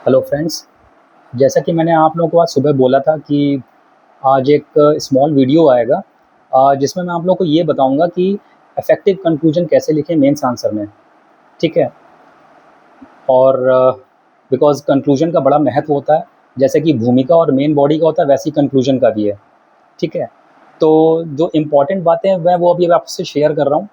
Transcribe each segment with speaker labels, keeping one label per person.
Speaker 1: Hello friends. जैसा कि मैंने आप लोगों को आज सुबह बोला था कि आज एक स्मॉल वीडियो आएगा जिसमें मैं आप लोगों को ये बताऊंगा कि इफ़ेक्टिव कंक्लूजन कैसे लिखें मेंस आंसर में। ठीक है। और बिकॉज़ कंक्लूजन का बड़ा महत्व होता है, जैसे कि भूमिका और मेन बॉडी का होता है वैसे ही कंक्लूजन का भी है। ठीक है। तो जो इम्पोर्टेंट बातें हैं मैं वो अभी आपसे शेयर कर रहा हूँ।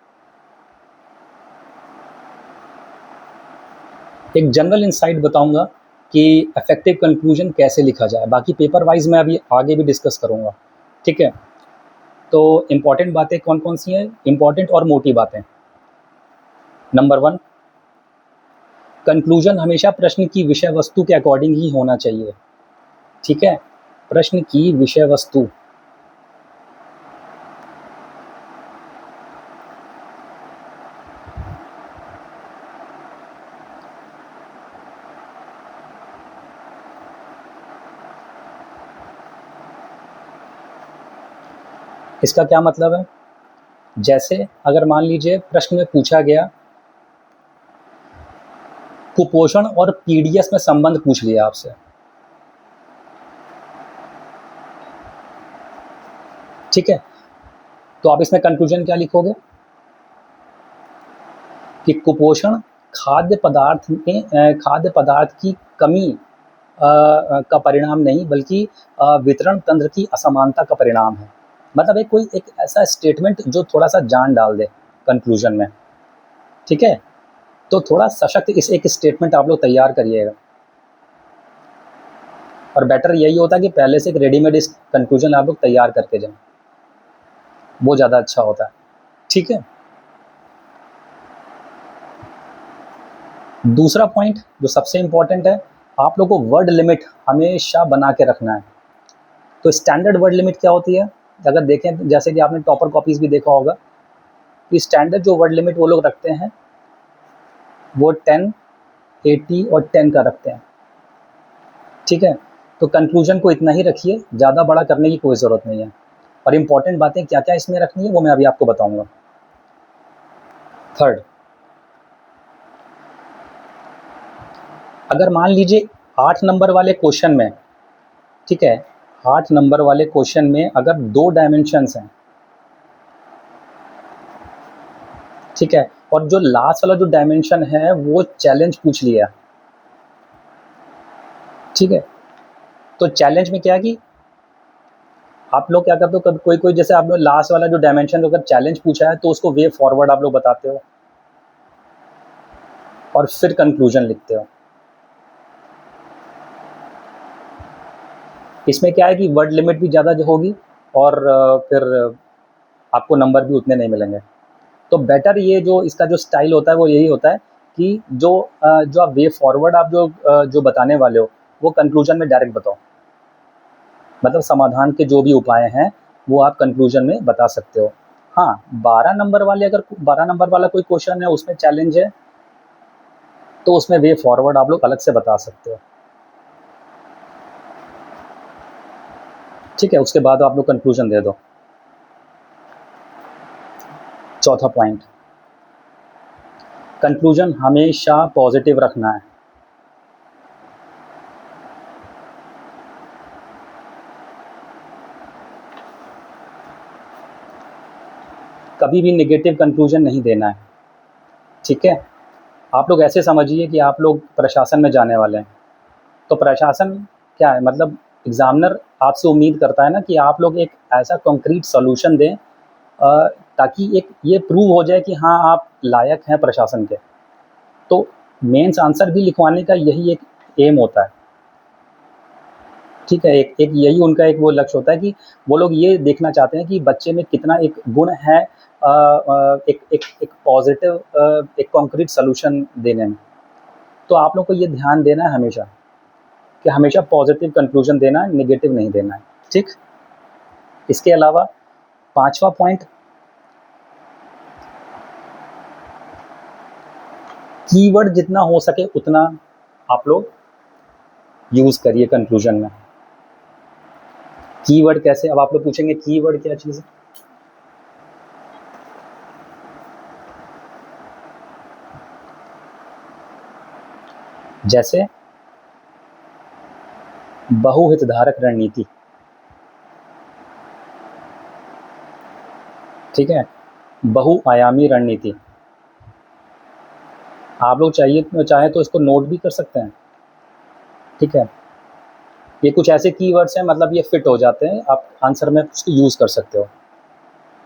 Speaker 1: एक जनरल इंसाइट बताऊंगा कि इफ़ेक्टिव कंक्लूजन कैसे लिखा जाए, बाकी पेपर वाइज मैं अभी आगे भी डिस्कस करूँगा। ठीक है। तो इम्पॉर्टेंट बातें कौन-कौन सी हैं? इम्पॉर्टेंट और मोटी बातें। नंबर 1, कंक्लूजन हमेशा प्रश्न की विषय वस्तु के अकॉर्डिंग ही होना चाहिए। ठीक है? प्रश्न की विषय वस्तु। इसका क्या मतलब है? जैसे अगर मान लीजिए प्रश्न में पूछा गया, कुपोषण और पीडीएस में संबंध पूछ लिया आपसे। ठीक है? तो आप इसमें कंक्लूजन क्या लिखोगे? कि कुपोषण खाद्य पदार्थ की कमी का परिणाम नहीं, बल्कि वितरण तंत्र की असमानता का परिणाम है। मतलब एक ऐसा स्टेटमेंट जो थोड़ा सा जान डाल दे कंक्लूजन में। ठीक है। तो थोड़ा सशक्त इस एक स्टेटमेंट आप लोग तैयार करिएगा, और बेटर यही होता है कि पहले से एक रेडीमेड इस कंक्लूजन आप लोग तैयार करके जाएं, वो ज़्यादा अच्छा होता है। ठीक है। दूसरा पॉइंट जो सबसे इम्पोर्टेंट है, आप लोग को वर्ड लिमिट हमेशा बना के रखना है। तो स्टैंडर्ड वर्ड लिमिट क्या होती है? अगर देखें, जैसे कि आपने टॉपर कॉपीज़ भी देखा होगा, कि स्टैंडर्ड जो वर्ड लिमिट वो लोग रखते हैं वो 10, 80 और 10 का रखते हैं। ठीक है। तो कंक्लूजन को इतना ही रखिए, ज़्यादा बड़ा करने की कोई ज़रूरत नहीं है। और इम्पॉर्टेंट बातें क्या क्या इसमें रखनी है वो मैं अभी आपको बताऊंगा। थर्ड, अगर मान लीजिए 8 नंबर वाले क्वेश्चन में, ठीक है, 8 नंबर वाले क्वेश्चन में अगर 2 डायमेंशंस हैं, ठीक है, और जो लास्ट वाला जो डायमेंशन है वो चैलेंज पूछ लिया। ठीक है। तो चैलेंज में क्या है कि आप लोग क्या करते हो, कभी कोई कोई जैसे आप लोग लास्ट वाला जो डायमेंशन अगर चैलेंज पूछा है तो उसको वे फॉरवर्ड आप लोग बताते हो और फिर कंक्लूजन लिखते हो। इसमें क्या है कि वर्ड लिमिट भी ज़्यादा जो होगी, और फिर आपको नंबर भी उतने नहीं मिलेंगे। तो बेटर ये जो इसका जो स्टाइल होता है वो यही होता है कि जो आप वे फॉरवर्ड आप जो बताने वाले हो वो कंक्लूजन में डायरेक्ट बताओ। मतलब समाधान के जो भी उपाय हैं वो आप कंक्लूजन में बता सकते हो। हाँ, 12 नंबर वाले, अगर 12 नंबर वाला कोई क्वेश्चन है उसमें चैलेंज है तो उसमें वे फॉरवर्ड आप लोग अलग से बता सकते हो। ठीक है। उसके बाद आप लोग कंक्लूजन दे दो। चौथा पॉइंट, कंक्लूजन हमेशा पॉजिटिव रखना है। कभी भी नेगेटिव कंक्लूजन नहीं देना है। ठीक है। आप लोग ऐसे समझिए कि आप लोग प्रशासन में जाने वाले हैं। तो प्रशासन क्या है, मतलब एग्जामिनर आपसे उम्मीद करता है ना कि आप लोग एक ऐसा कॉन्क्रीट सॉल्यूशन दें, ताकि एक ये प्रूव हो जाए कि हाँ आप लायक हैं प्रशासन के। तो मेंस आंसर भी लिखवाने का यही एक एम होता है। ठीक है। एक एक यही उनका एक वो लक्ष्य होता है कि वो लोग ये देखना चाहते हैं कि बच्चे में कितना एक गुण है, एक एक एक पॉजिटिव, एक कॉन्क्रीट सॉल्यूशन देने में। तो आप लोग को ये ध्यान देना है हमेशा कि हमेशा पॉजिटिव कंक्लूजन देना है, नेगेटिव नहीं देना है। ठीक। इसके अलावा पांचवा पॉइंट, कीवर्ड जितना हो सके उतना आप लोग यूज करिए कंक्लूजन में। कीवर्ड कैसे? अब आप लोग पूछेंगे कीवर्ड क्या चीज़ है? जैसे बहुहितधारक रणनीति, ठीक है, बहुआयामी रणनीति। आप लोग चाहे तो इसको नोट भी कर सकते हैं, ठीक है। ये कुछ ऐसे कीवर्ड्स हैं, मतलब ये फिट हो जाते हैं, आप आंसर में उसको यूज़ कर सकते हो।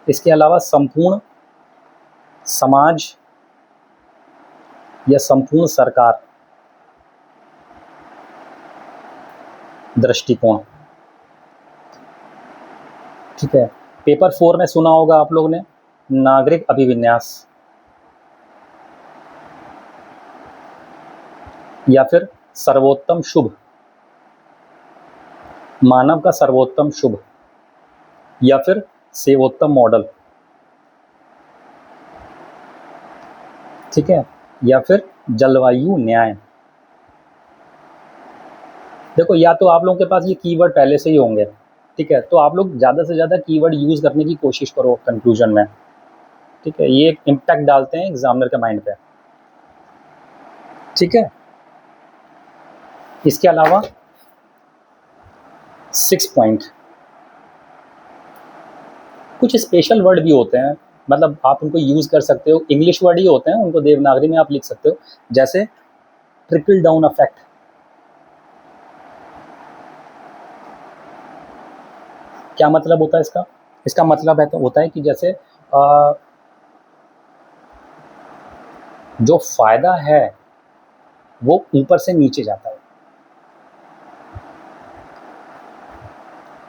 Speaker 1: इसके अलावा संपूर्ण समाज या संपूर्ण सरकार दृष्टिकोण, ठीक है। पेपर 4 में सुना होगा आप लोगों ने, नागरिक अभिविन्यास, या फिर सर्वोत्तम शुभ, मानव का सर्वोत्तम शुभ, या फिर सेवोत्तम मॉडल, ठीक है, या फिर जलवायु न्याय। देखो, या तो आप लोगों के पास ये कीवर्ड पहले से ही होंगे, ठीक है, तो आप लोग ज़्यादा से ज़्यादा कीवर्ड यूज़ करने की कोशिश करो कंक्लूजन में, ठीक है। ये एक इम्पैक्ट डालते हैं एग्जामिनर के माइंड पे, ठीक है। इसके अलावा 6 पॉइंट, कुछ स्पेशल वर्ड भी होते हैं, मतलब आप उनको यूज़ कर सकते हो, इंग्लिश वर्ड ही होते हैं, उनको देवनागरी में आप लिख सकते हो, जैसे ट्रिकल डाउन इफेक्ट। क्या मतलब होता है इसका? इसका मतलब होता है कि जैसे जो फायदा है वो ऊपर से नीचे जाता है,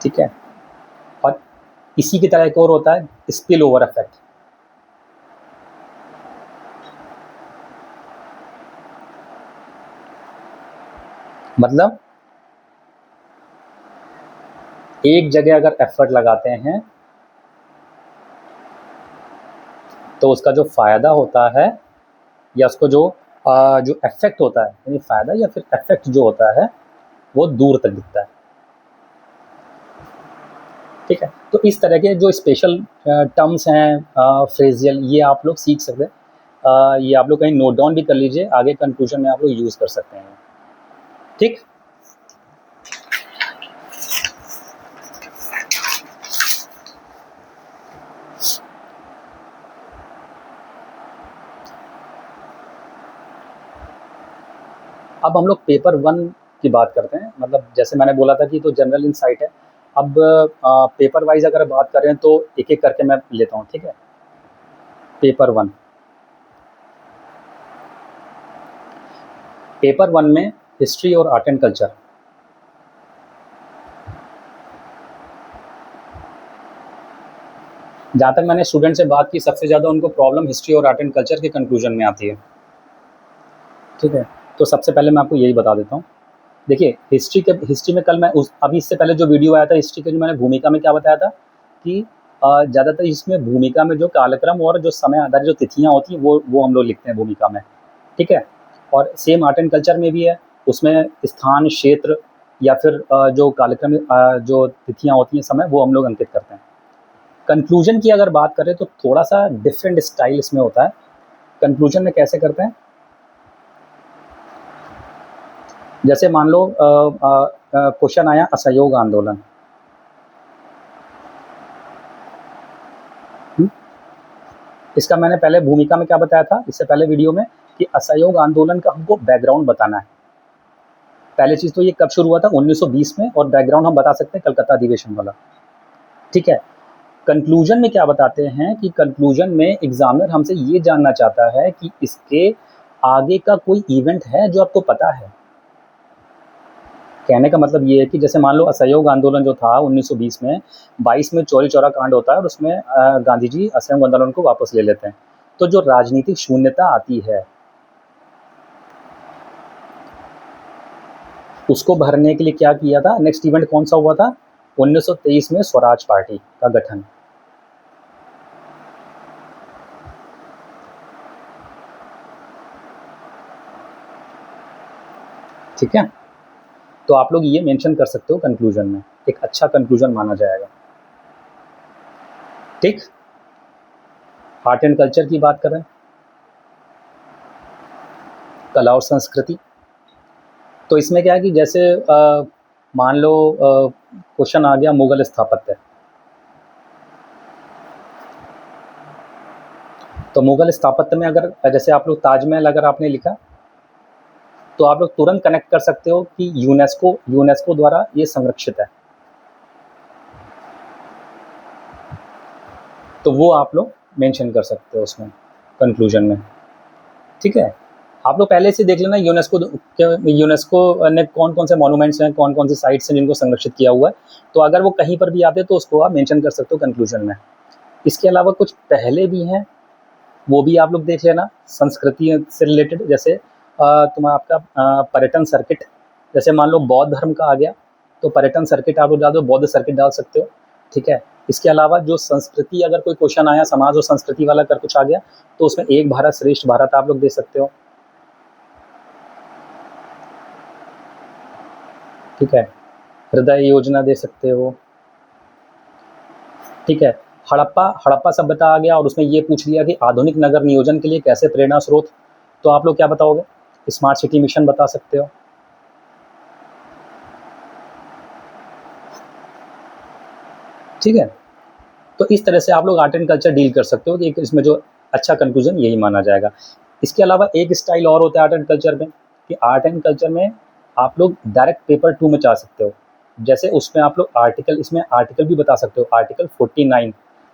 Speaker 1: ठीक है। और इसी की तरह एक और होता है स्पिल ओवर इफेक्ट। मतलब एक जगह अगर एफर्ट लगाते हैं तो उसका जो फ़ायदा होता है, या उसको जो इफ़ेक्ट होता है, यानी फ़ायदा या फिर इफ़ेक्ट जो होता है वो दूर तक दिखता है, ठीक है। तो इस तरह के जो स्पेशल टर्म्स हैं, फ्रेजियल, ये आप लोग सीख सकते हैं। ये आप लोग कहीं नोट डाउन भी कर लीजिए, आगे कंक्लूजन में आप लोग यूज़ कर सकते हैं, ठीक। अब हम लोग पेपर 1 की बात करते हैं, मतलब जैसे मैंने बोला था कि तो जनरल इनसाइट है। अब पेपर वाइज अगर बात करें तो एक एक करके मैं लेता हूँ, ठीक है। पेपर 1, पेपर 1 में हिस्ट्री और आर्ट एंड कल्चर। जहाँ तक मैंने स्टूडेंट से बात की, सबसे ज़्यादा उनको प्रॉब्लम हिस्ट्री और आर्ट एंड कल्चर के कंक्लूजन में आती है, ठीक है। तो सबसे पहले मैं आपको यही बता देता हूँ। देखिए, हिस्ट्री में कल मैं अभी इससे पहले जो वीडियो आया था हिस्ट्री के, जो मैंने भूमिका में क्या बताया था कि ज़्यादातर इसमें भूमिका में जो कालक्रम और जो समय आधारित जो तिथियाँ होती हैं वो हम लोग लिखते हैं भूमिका में, ठीक है। और सेम आर्ट एंड कल्चर में भी है, उसमें स्थान, क्षेत्र, या फिर जो कालक्रम, जो तिथियाँ होती हैं, समय, वो हम लोग अंकित करते हैं। कंक्लूजन की अगर बात करें तो थोड़ा सा डिफरेंट स्टाइल इसमें होता है। कंक्लूजन में कैसे करते हैं, जैसे मान लो क्वेश्चन आया असहयोग आंदोलन, इसका मैंने पहले भूमिका में क्या बताया था, इससे पहले वीडियो में, कि असहयोग आंदोलन का हमको बैकग्राउंड बताना है। पहली चीज़ तो ये कब शुरू हुआ था, 1920 में, और बैकग्राउंड हम बता सकते हैं कलकत्ता अधिवेशन वाला, ठीक है। कंक्लूजन में क्या बताते हैं कि कंक्लूजन में एग्जामिनर हमसे ये जानना चाहता है कि इसके आगे का कोई इवेंट है जो आपको पता है। कहने का मतलब ये है कि जैसे मान लो असहयोग आंदोलन जो था 1920 में, 22 में चौरी चौरा कांड होता है, और उसमें गांधी जी असहयोग आंदोलन को वापस ले लेते हैं। तो जो राजनीतिक शून्यता आती है उसको भरने के लिए क्या किया था, नेक्स्ट इवेंट कौन सा हुआ था, 1923 में स्वराज पार्टी का गठन, ठीक है। तो आप लोग ये मेंशन कर सकते हो कंक्लूजन में, एक अच्छा कंक्लूजन माना जाएगा, ठीक। आर्ट एंड कल्चर की बात करें, कला और संस्कृति, तो इसमें क्या है कि जैसे मान लो क्वेश्चन आ गया मुगल स्थापत्य। तो मुगल स्थापत्य में अगर जैसे आप लोग ताजमहल अगर आपने लिखा तो आप लोग तुरंत कनेक्ट कर सकते हो कि यूनेस्को द्वारा ये संरक्षित है, तो वो आप लोग मेंशन कर सकते हो उसमें कंक्लूजन में। ठीक है, आप लोग पहले से देख लेना यूनेस्को ने कौन कौन से मॉन्यूमेंट्स हैं, कौन कौन से साइट्स हैं जिनको संरक्षित किया हुआ है, तो अगर वो कहीं पर भी आते तो उसको आप मेंशन कर सकते हो कंक्लूजन में। इसके अलावा कुछ पहले भी हैं, वो भी आप लोग देख लेना संस्कृति से रिलेटेड। जैसे आपका पर्यटन सर्किट, जैसे मान लो बौद्ध धर्म का आ गया तो पर्यटन सर्किट आप लोग डाल दो, बौद्ध सर्किट डाल सकते हो। ठीक है, इसके अलावा जो संस्कृति अगर कोई क्वेश्चन आया, समाज और संस्कृति वाला कर कुछ आ गया तो उसमें एक भारत श्रेष्ठ भारत आप लोग दे सकते हो। ठीक है, हृदय योजना दे सकते हो। ठीक है, हड़प्पा सभ्यता आ गया और उसमें ये पूछ लिया कि आधुनिक नगर नियोजन के लिए कैसे प्रेरणा स्रोत, तो आप लोग क्या बताओगे? स्मार्ट सिटी मिशन बता सकते हो। ठीक है, तो इस तरह से आप लोग आर्ट एंड कल्चर डील कर सकते हो कि इसमें जो अच्छा कंक्लूजन यही माना जाएगा। इसके अलावा एक स्टाइल और होता है आर्ट एंड कल्चर में, कि आर्ट एंड कल्चर में आप लोग डायरेक्ट पेपर 2 में जा सकते हो। जैसे उसमें आप लोग इसमें आर्टिकल भी बता सकते हो, आर्टिकल 49।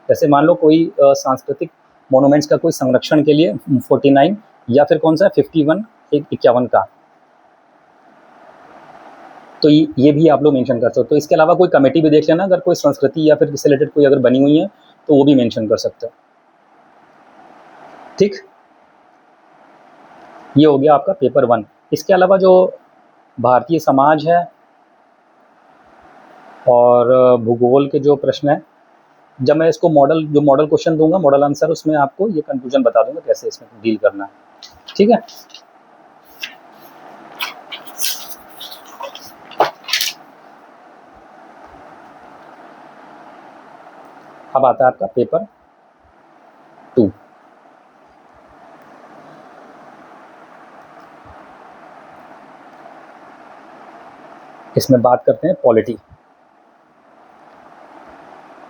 Speaker 1: जैसे मान लो कोई सांस्कृतिक मोनूमेंट्स का कोई संरक्षण के लिए 49, या फिर कौन सा 51 51 का, तो ये भी आप लोग मेंशन कर सकते हो। तो इसके अलावा कोई कमेटी भी देख लेना, अगर कोई संस्कृति या फिर इससे रिलेटेड कोई अगर बनी हुई है तो वो भी मेंशन कर सकते हो। ठीक, ये हो गया आपका पेपर 1। इसके अलावा जो भारतीय समाज है और भूगोल के जो प्रश्न है, जब मैं इसको मॉडल क्वेश्चन दूंगा, मॉडल आंसर, उसमें आपको ये कंक्लूजन बता दूंगा कैसे इसमें डील करना है। ठीक है, अब आता है आपका पेपर 2। इसमें बात करते हैं पॉलिटी।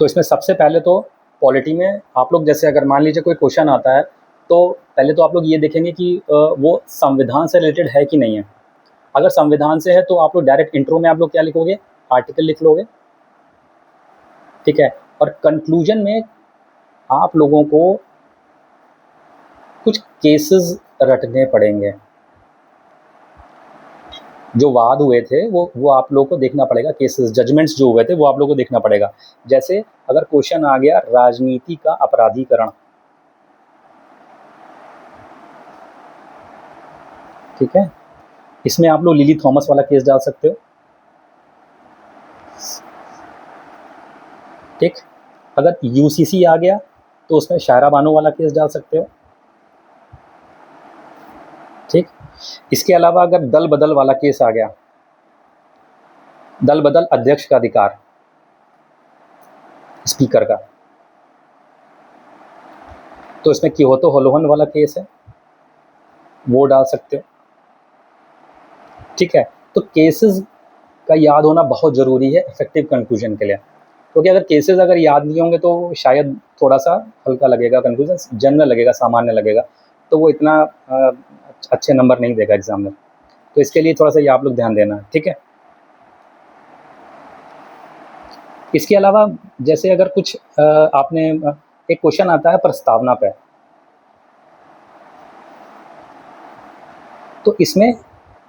Speaker 1: तो इसमें सबसे पहले तो पॉलिटी में आप लोग जैसे अगर मान लीजिए कोई क्वेश्चन आता है तो पहले तो आप लोग ये देखेंगे कि वो संविधान से रिलेटेड है कि नहीं है। अगर संविधान से है तो आप लोग डायरेक्ट इंट्रो में आप लोग क्या लिखोगे? आर्टिकल लिख लोगे। ठीक है, और कंक्लूजन में आप लोगों को कुछ केसेस रटने पड़ेंगे, जो वाद हुए थे वो आप लोगों को देखना पड़ेगा, केसेस जजमेंट्स जो हुए थे वो आप लोगों को देखना पड़ेगा। जैसे अगर क्वेश्चन आ गया राजनीति का अपराधीकरण, ठीक है, इसमें आप लोग लिली थॉमस वाला केस डाल सकते हो। ठीक, अगर यूसीसी आ गया तो उसमें शायरा बानो वाला केस डाल सकते हो। ठीक, इसके अलावा अगर दल बदल वाला केस आ गया, दल बदल अध्यक्ष का अधिकार स्पीकर का, तो इसमें कियोतो होलोहन वाला केस है, वो डाल सकते हो। ठीक है, तो केसेस का याद होना बहुत ज़रूरी है इफेक्टिव कंक्लूजन के लिए, क्योंकि अगर केसेस अगर याद नहीं होंगे तो शायद थोड़ा सा हल्का लगेगा कंक्लूजन, जनरल लगेगा, सामान्य लगेगा, तो वो इतना अच्छे नंबर नहीं देगा एग्जाम में। तो इसके लिए थोड़ा सा ये आप लोग ध्यान देना। ठीक है, इसके अलावा जैसे अगर कुछ आपने एक क्वेश्चन आता है प्रस्तावना पे, तो इसमें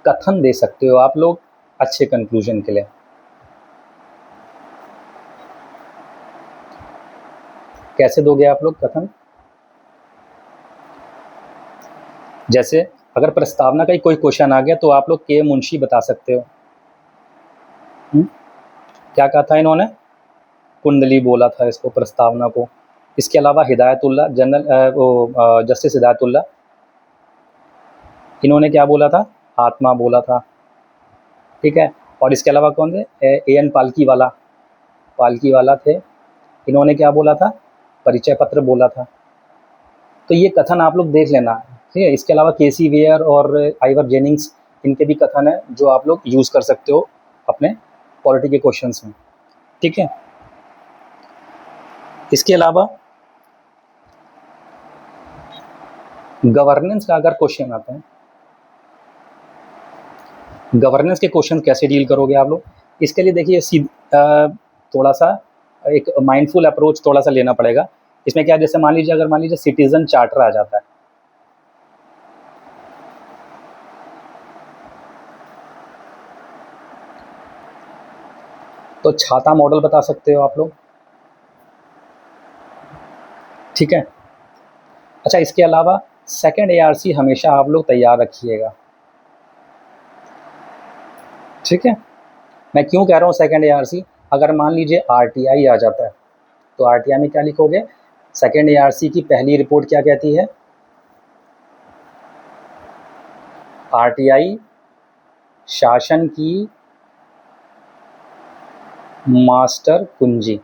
Speaker 1: कथन दे सकते हो आप लोग अच्छे कंक्लूजन के लिए। कैसे दोगे आप लोग कथन? जैसे अगर प्रस्तावना का ही कोई क्वेश्चन आ गया तो आप लोग के मुंशी बता सकते हो। क्या कहा था इन्होंने? कुंडली बोला था इसको, प्रस्तावना को। इसके अलावा हिदायतुल्लाह जस्टिस हिदायतुल्लाह, इन्होंने क्या बोला था? आत्मा बोला था। ठीक है, और इसके अलावा कौन थे? एएन पालकी वाला थे, इन्होंने क्या बोला था? परिचय पत्र बोला था। तो ये कथन आप लोग देख लेना। ठीक है, इसके अलावा केसी वेयर और आइवर जेनिंग्स, इनके भी कथन है जो आप लोग यूज़ कर सकते हो अपने पॉलिटी के क्वेश्चंस में, ठीक है। इसके अलावा गवर्नेंस का अगर क्वेश्चन आता है, गवर्नेंस के क्वेश्चन कैसे डील करोगे आप लोग, इसके लिए देखिए थोड़ा सा एक माइंडफुल अप्रोच थोड़ा सा लेना पड़ेगा। इसमें क्या है, जैसे मान लीजिए सिटीजन चार्टर आ जाता है, तो छाता मॉडल बता सकते हो आप लोग, ठीक है। अच्छा, इसके अलावा सेकंड एआरसी हमेशा आप लोग तैयार रखिएगा, ठीक है। मैं क्यों कह रहा हूँ सेकंड एआरसी, अगर मान लीजिए आरटीआई आ जाता है तो आरटीआई में क्या लिखोगे, सेकंड एआरसी की पहली रिपोर्ट क्या कहती है, आरटीआई शासन की मास्टर कुंजी,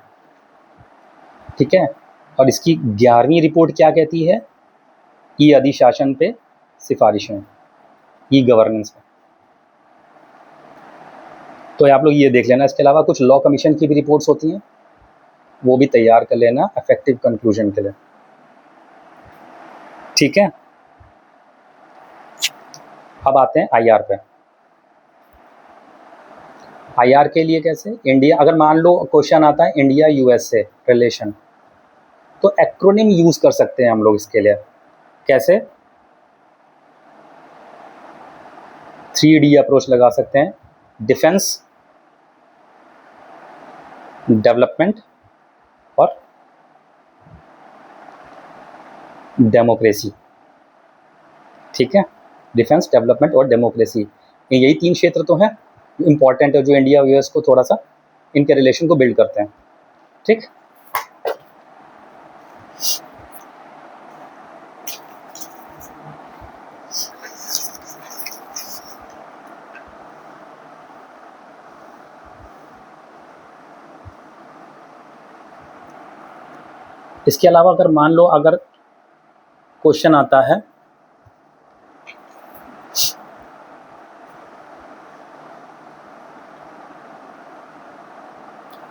Speaker 1: ठीक है। और इसकी 11वीं रिपोर्ट क्या कहती है, ई अधिशासन पे सिफारिशें, ई गवर्नेंस पे। तो आप लोग ये देख लेना। इसके अलावा कुछ लॉ कमीशन की भी रिपोर्ट्स होती हैं, वो भी तैयार कर लेना इफेक्टिव कंक्लूजन के लिए, ठीक है। अब आते हैं आईआर पे। आईआर के लिए कैसे, इंडिया, अगर मान लो क्वेश्चन आता है इंडिया यूएसए रिलेशन, तो एक्रोनिम यूज कर सकते हैं हम लोग इसके लिए। कैसे, 3D अप्रोच लगा सकते हैं, डिफेंस, डेवलपमेंट और डेमोक्रेसी, ठीक है। डिफेंस, डेवलपमेंट और डेमोक्रेसी, यही 3 क्षेत्र तो हैं इंपॉर्टेंट है, जो इंडिया और यूएस को थोड़ा सा इनके रिलेशन को बिल्ड करते हैं, ठीक। इसके अलावा अगर मान लो अगर क्वेश्चन आता है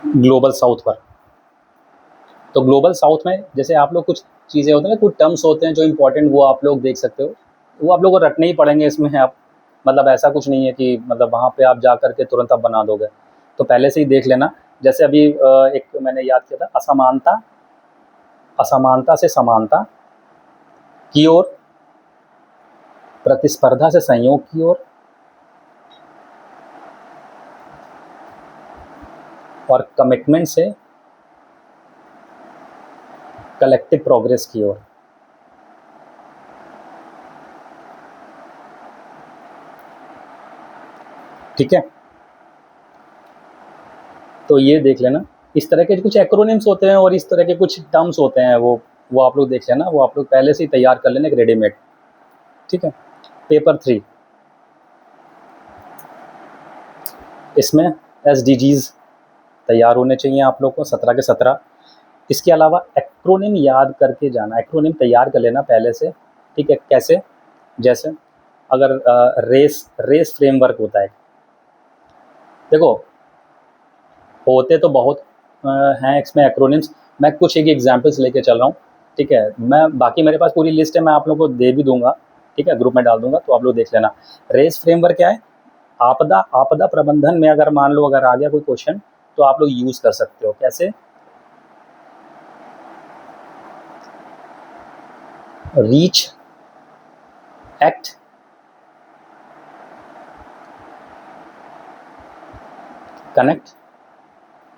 Speaker 1: ग्लोबल साउथ पर, तो ग्लोबल साउथ में जैसे आप लोग कुछ चीज़ें होती हैं ना, कुछ टर्म्स होते हैं जो इम्पोर्टेंट, वो आप लोग देख सकते हो, वो आप लोग को रटने ही पड़ेंगे इसमें। आप मतलब ऐसा कुछ नहीं है कि मतलब वहाँ पे आप जा करके तुरंत आप बना दोगे, तो पहले से ही देख लेना। जैसे अभी एक मैंने याद किया था, असमानता, असमानता से समानता की ओर, प्रतिस्पर्धा से संयोग की ओर, और कमिटमेंट से कलेक्टिव प्रोग्रेस की ओर, ठीक है। तो ये देख लेना, इस तरह के कुछ एक्रोनिम्स होते हैं और इस तरह के कुछ टर्म्स होते हैं, वो आप लोग देख लेना, वो आप लोग पहले से ही तैयार कर लेना एक रेडीमेड, ठीक है। पेपर 3, इसमें SDGs तैयार होने चाहिए आप लोग को 17 के 17। इसके अलावा एक्रोनिम याद करके जाना, एक्रोनिम तैयार कर लेना पहले से, ठीक है। कैसे, जैसे अगर रेस फ्रेमवर्क होता है, देखो होते तो बहुत हैं इसमें एक्रोनिम्स, मैं कुछ एक एग्जांपल्स लेके चल रहा हूँ, ठीक है। मैं बाकी मेरे पास पूरी लिस्ट है, मैं आप लोगों को दे भी दूंगा, ठीक है, ग्रुप में डाल दूंगा, तो आप लोग देख लेना। रेस फ्रेमवर्क क्या है, आपदा आपदा प्रबंधन में अगर मान लो अगर आ गया कोई क्वेश्चन, तो आप लोग यूज़ कर सकते हो। कैसे, रीच, एक्ट, कनेक्ट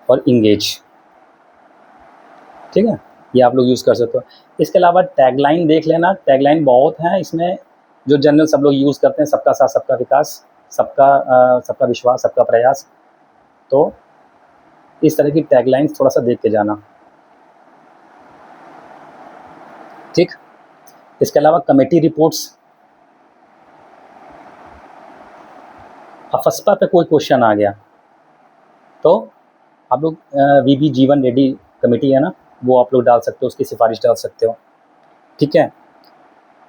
Speaker 1: और इंगेज, ठीक है, ये आप लोग यूज़ कर सकते हो। इसके अलावा टैगलाइन देख लेना, टैगलाइन बहुत हैं इसमें, जो जनरल सब लोग यूज़ करते हैं, सबका साथ सबका विकास, सबका विश्वास, सबका प्रयास, तो इस तरह की टैगलाइंस थोड़ा सा देख के जाना, ठीक। इसके अलावा कमेटी रिपोर्ट्स, अफस्पा पे कोई क्वेश्चन आ गया तो आप लोग VB जीवन रेड्डी कमेटी है ना, वो आप लोग डाल सकते हो, उसकी सिफारिश डाल सकते हो, ठीक है।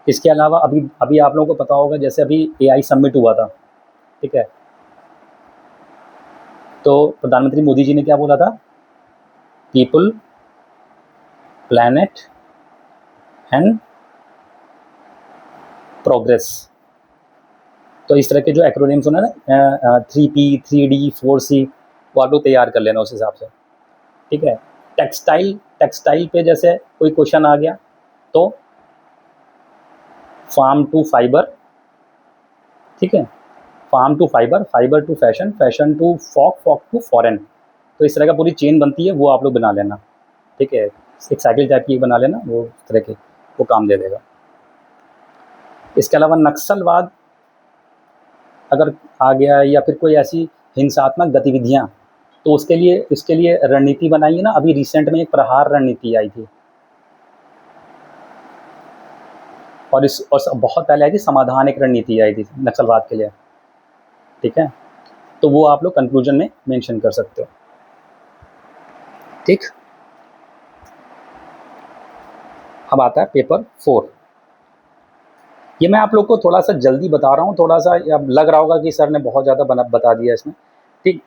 Speaker 1: इसके अलावा अभी अभी आप लोगों को पता होगा, जैसे अभी AI समिट हुआ था, ठीक है, तो प्रधानमंत्री मोदी जी ने क्या बोला था? People, planet and progress. तो इस तरह के जो एक्रोनिम्स होना ना 3P, 3D, 4C, वो आप लोग तैयार कर लेना उस हिसाब से, ठीक है। टेक्सटाइल पे जैसे कोई क्वेश्चन आ गया तो फार्म टू फाइबर, ठीक है, farm to fibre, fibre to fashion, fashion to folk, folk to foreign. तो इस तरह का पूरी चेन बनती है, वो आप लोग बना लेना, ठीक है। एक साइकिल टाइप की बना लेना, वो इस तरह की, वो काम दे देगा। इसके अलावा नक्सलवाद अगर आ गया या फिर कोई ऐसी हिंसात्मक गतिविधियाँ, तो इसके लिए रणनीति बनाई है ना। अभी रिसेंट में एक प्रहार रणनीति आई थी, और बहुत पहले आई थी समाधान एक रणनीति आई थी नक्सलवाद के लिए, ठीक है। तो वो आप लोग कंक्लूजन में मेंशन कर सकते हो, ठीक। अब आता है पेपर 4। ये मैं आप लोग को थोड़ा सा जल्दी बता रहा हूँ, थोड़ा सा अब लग रहा होगा कि सर ने बहुत ज़्यादा बता दिया इसमें, ठीक।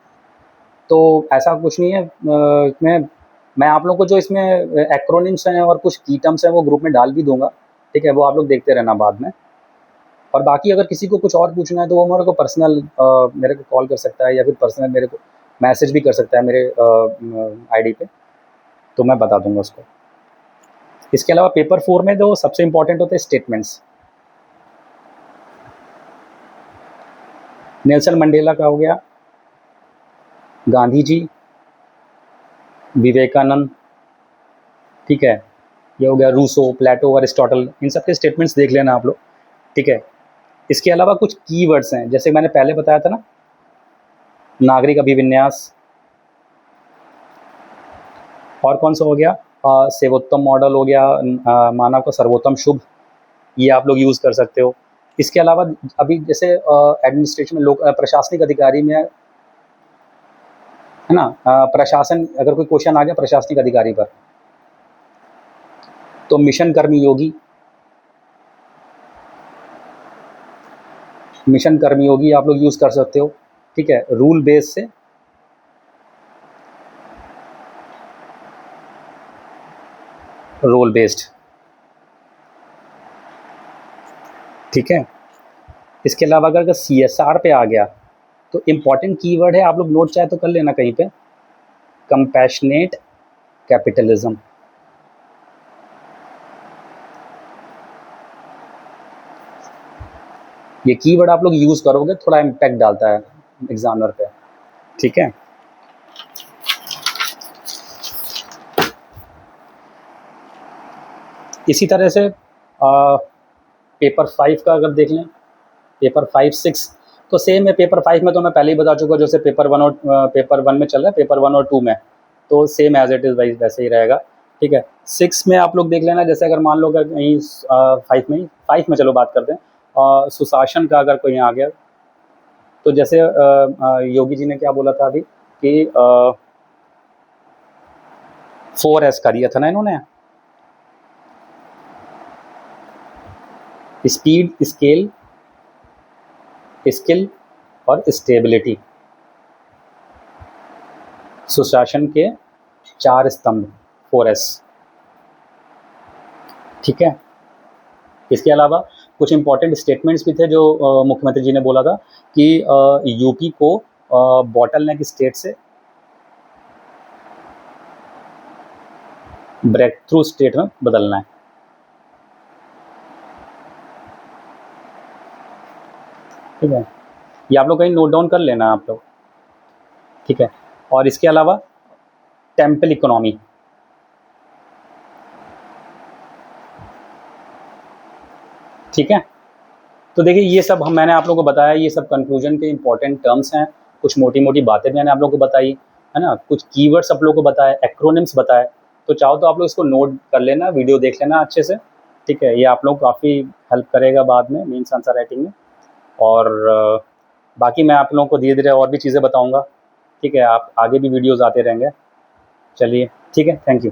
Speaker 1: तो ऐसा कुछ नहीं है। इसमें मैं आप लोग को जो इसमें एक्रोनिम्स हैं और कुछ की टर्म्स हैं वो ग्रुप में डाल भी दूंगा, ठीक है। वो आप लोग देखते रहना बाद में। और बाकी अगर किसी को कुछ और पूछना है तो वो मेरे को पर्सनल मेरे को कॉल कर सकता है, या फिर पर्सनल मेरे को मैसेज भी कर सकता है मेरे आईडी पे, तो मैं बता दूंगा उसको। इसके अलावा पेपर 4 में जो सबसे इम्पोर्टेंट होते हैं स्टेटमेंट्स। नेल्सन मंडेला का हो गया, गांधी जी, विवेकानंद, ठीक है, ये हो गया रूसो, प्लेटो, अरिस्टोटल, इन सब के स्टेटमेंट्स देख लेना आप लोग, ठीक है। इसके अलावा कुछ कीवर्ड्स हैं, जैसे मैंने पहले बताया था ना, नागरिक अभिविन्यास, और कौन सा हो गया, सेवोत्तम मॉडल हो गया, मानव का सर्वोत्तम शुभ, ये आप लोग यूज़ कर सकते हो। इसके अलावा अभी जैसे एडमिनिस्ट्रेशन में लोग प्रशासनिक अधिकारी में, है ना, प्रशासन, अगर कोई क्वेश्चन आ गया प्रशासनिक अधिकारी पर, तो मिशन कर्मयोगी, मिशन कर्मयोगी आप लोग यूज़ कर सकते हो, ठीक है। रूल बेस से रोल बेस्ड, ठीक है। इसके अलावा अगर CSR पे आ गया तो इम्पॉर्टेंट कीवर्ड है, आप लोग नोट चाहे तो कर लेना कहीं पे, कंपैशनेट कैपिटलिज्म, ये कीवर्ड आप लोग यूज़ करोगे, थोड़ा इम्पैक्ट डालता है एग्जामिनर पे, ठीक है। इसी तरह से पेपर 5 का अगर देख लें, पेपर 5, 6 तो सेम है। पेपर 5 में तो मैं पहले ही बता चुका, जैसे पेपर 1 और पेपर 1 में चल रहा है, पेपर 1 और 2 में तो सेम एज इट इज़ वैसे ही रहेगा, ठीक है। 6 में आप लोग देख लेना, जैसे अगर मान लो अगर कहीं 5 में चलो बात करते हैं, सुशासन का अगर कोई आ गया, तो जैसे योगी जी ने क्या बोला था अभी कि 4S का दिया था ना इन्होंने, स्पीड, स्केल, स्किल और स्टेबिलिटी, सुशासन के 4 स्तंभ, 4S, ठीक है। इसके अलावा कुछ इम्पोर्टेंट स्टेटमेंट्स भी थे जो मुख्यमंत्री जी ने बोला था कि यूपी को बॉटल नेक स्टेट से ब्रेक थ्रू स्टेट में बदलना है, ठीक है। ये आप लोग कहीं नोट डाउन कर लेना आप लोग, ठीक है। और इसके अलावा टेम्पल इकोनॉमी, ठीक है। तो देखिए ये सब मैंने आप लोगों को बताया, ये सब कंक्लूजन के इंपॉर्टेंट टर्म्स हैं, कुछ मोटी मोटी बातें मैंने आप लोगों को बताई, है ना, कुछ कीवर्ड्स आप लोगों को बताए, एक्रोनिम्स बताए। तो चाहो तो आप लोग इसको नोट कर लेना, वीडियो देख लेना अच्छे से, ठीक है। ये आप लोग काफ़ी हेल्प करेगा बाद में मेंस आंसर राइटिंग में। और बाकी मैं आप लोगों को धीरे धीरे और भी चीज़ें बताऊँगा, ठीक है। आप आगे भी वीडियोज़ आते रहेंगे। चलिए ठीक है, थैंक यू।